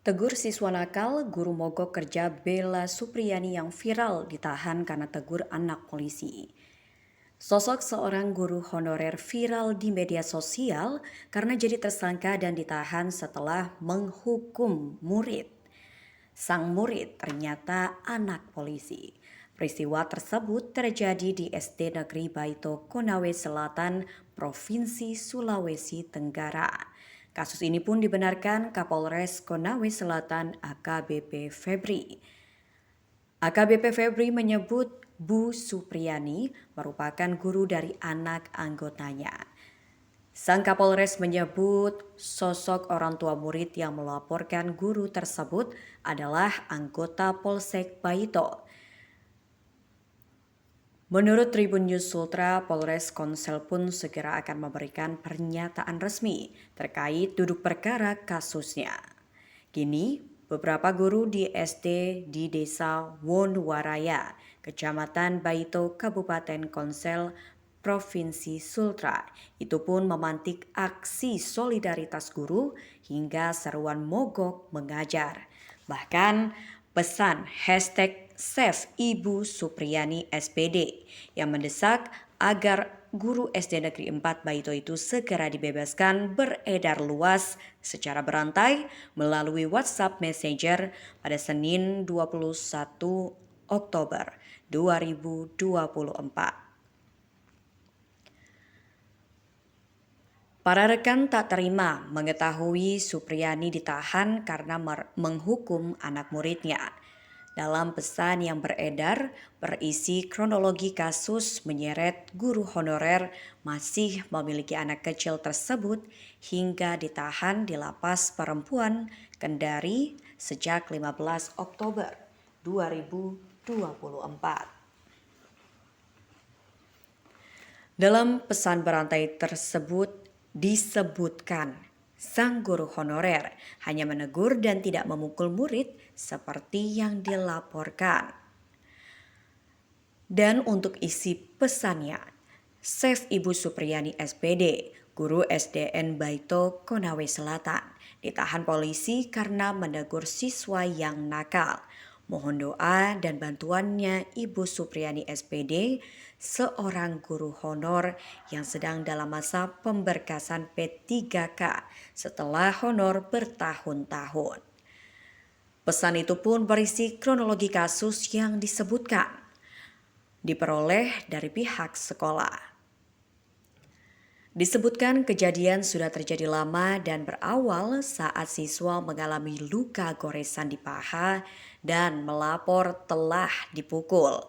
Tegur siswa nakal, guru mogok kerja Bella Supriyani yang viral ditahan karena tegur anak polisi. Sosok seorang guru honorer viral di media sosial karena jadi tersangka dan ditahan setelah menghukum murid. Sang murid ternyata anak polisi. Peristiwa tersebut terjadi di SD Negeri Baito Konawe Selatan, Provinsi Sulawesi Tenggara. Kasus ini pun dibenarkan Kapolres Konawe Selatan AKBP Febri. AKBP Febri menyebut Bu Supriyani merupakan guru dari anak anggotanya. Sang Kapolres menyebut sosok orang tua murid yang melaporkan guru tersebut adalah anggota Polsek Baito. Menurut Tribun News Sultra, Polres Konsel pun segera akan memberikan pernyataan resmi terkait duduk perkara kasusnya. Kini, beberapa guru di SD di Desa Wonwaraya, Kecamatan Baito, Kabupaten Konsel, Provinsi Sultra, itu pun memantik aksi solidaritas guru hingga seruan mogok mengajar. Bahkan pesan #Save Ibu Supriyani SPD yang mendesak agar guru SD Negeri 4 Baito itu segera dibebaskan beredar luas secara berantai melalui WhatsApp Messenger pada Senin 21 Oktober 2024. Para rekan tak terima mengetahui Supriyani ditahan karena menghukum anak muridnya. Dalam pesan yang beredar berisi kronologi kasus menyeret guru honorer masih memiliki anak kecil tersebut hingga ditahan di Lapas Perempuan Kendari sejak 15 Oktober 2024. Dalam pesan berantai tersebut disebutkan sang guru honorer hanya menegur dan tidak memukul murid seperti yang dilaporkan. Dan untuk isi pesannya, Save Ibu Supriyani SPD, guru SDN Baito Konawe Selatan, ditahan polisi karena menegur siswa yang nakal. Mohon doa dan bantuannya Ibu Supriyani SPD, seorang guru honor yang sedang dalam masa pemberkasan P3K setelah honor bertahun-tahun. Pesan itu pun berisi kronologi kasus yang disebutkan diperoleh dari pihak sekolah. Disebutkan kejadian sudah terjadi lama dan berawal saat siswa mengalami luka goresan di paha dan melapor telah dipukul.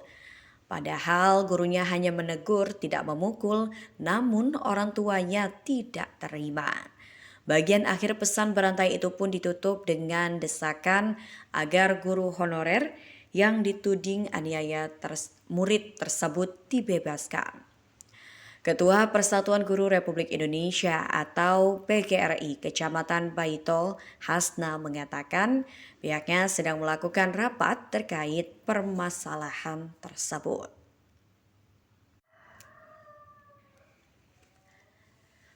Padahal gurunya hanya menegur, tidak memukul, namun orang tuanya tidak terima. Bagian akhir pesan berantai itu pun ditutup dengan desakan agar guru honorer yang dituding aniaya murid tersebut dibebaskan. Ketua Persatuan Guru Republik Indonesia atau PGRI Kecamatan Baito, Hasna mengatakan pihaknya sedang melakukan rapat terkait permasalahan tersebut.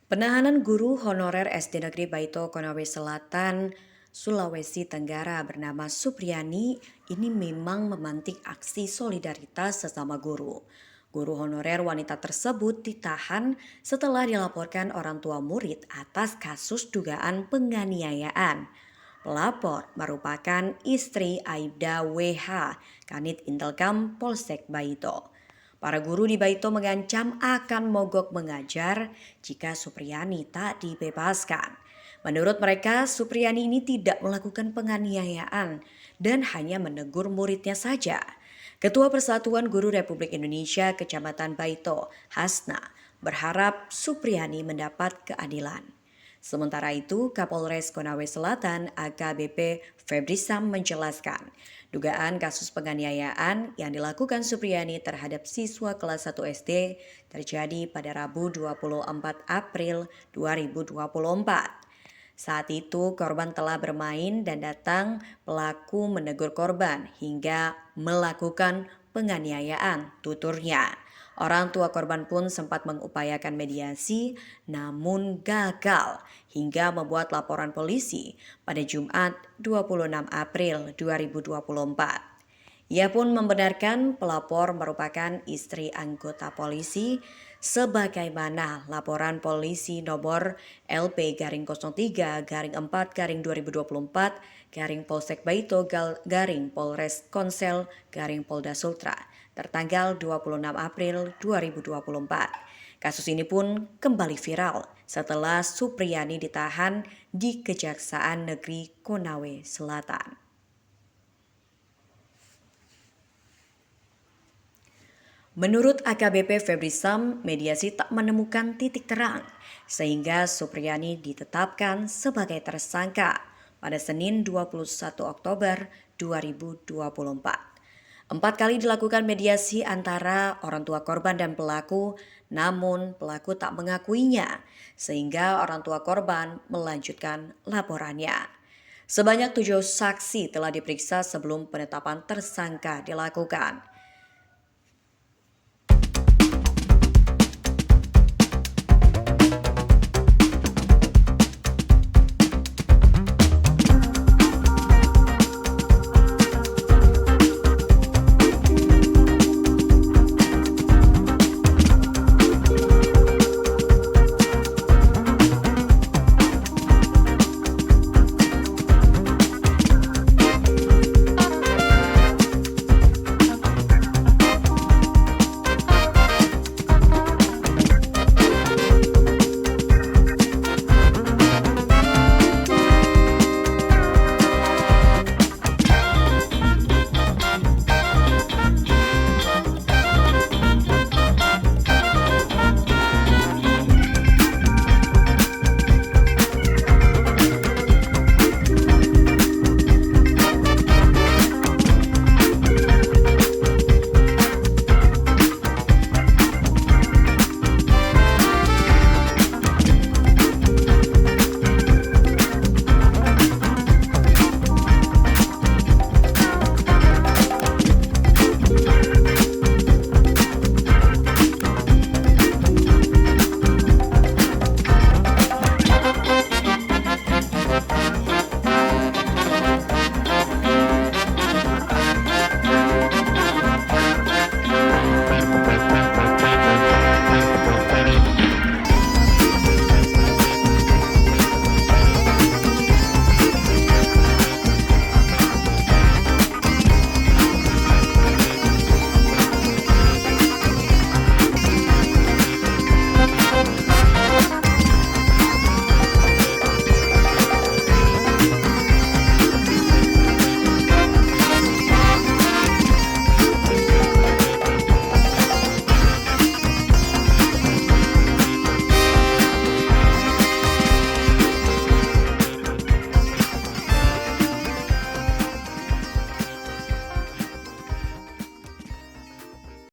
Penahanan guru honorer SD Negeri Baito Konawe Selatan, Sulawesi Tenggara bernama Supriyani ini memang memantik aksi solidaritas sesama guru. Guru honorer wanita tersebut ditahan setelah dilaporkan orang tua murid atas kasus dugaan penganiayaan. Pelapor merupakan istri Aibda WH, Kanit Intelkam Polsek Baito. Para guru di Baito mengancam akan mogok mengajar jika Supriyani tak dibebaskan. Menurut mereka, Supriyani ini tidak melakukan penganiayaan dan hanya menegur muridnya saja. Ketua Persatuan Guru Republik Indonesia Kecamatan Baito, Hasna, berharap Supriyani mendapat keadilan. Sementara itu, Kapolres Konawe Selatan AKBP Febri Sam menjelaskan, dugaan kasus penganiayaan yang dilakukan Supriyani terhadap siswa kelas 1 SD terjadi pada Rabu 24 April 2024. Saat itu korban telah bermain dan datang pelaku menegur korban hingga melakukan penganiayaan, tuturnya. Orang tua korban pun sempat mengupayakan mediasi namun gagal hingga membuat laporan polisi pada Jumat 26 April 2024. Ia pun membenarkan pelapor merupakan istri anggota polisi sebagaimana laporan polisi nomor LP-03-4-2024 Polsek Baito Polres Konsel Polda Sultra tertanggal 26 April 2024. Kasus ini pun kembali viral setelah Supriyani ditahan di Kejaksaan Negeri Konawe Selatan. Menurut AKBP Febri Sam, mediasi tak menemukan titik terang sehingga Supriyani ditetapkan sebagai tersangka pada Senin 21 Oktober 2024. 4 kali dilakukan mediasi antara orang tua korban dan pelaku, namun pelaku tak mengakuinya sehingga orang tua korban melanjutkan laporannya. Sebanyak 7 saksi telah diperiksa sebelum penetapan tersangka dilakukan.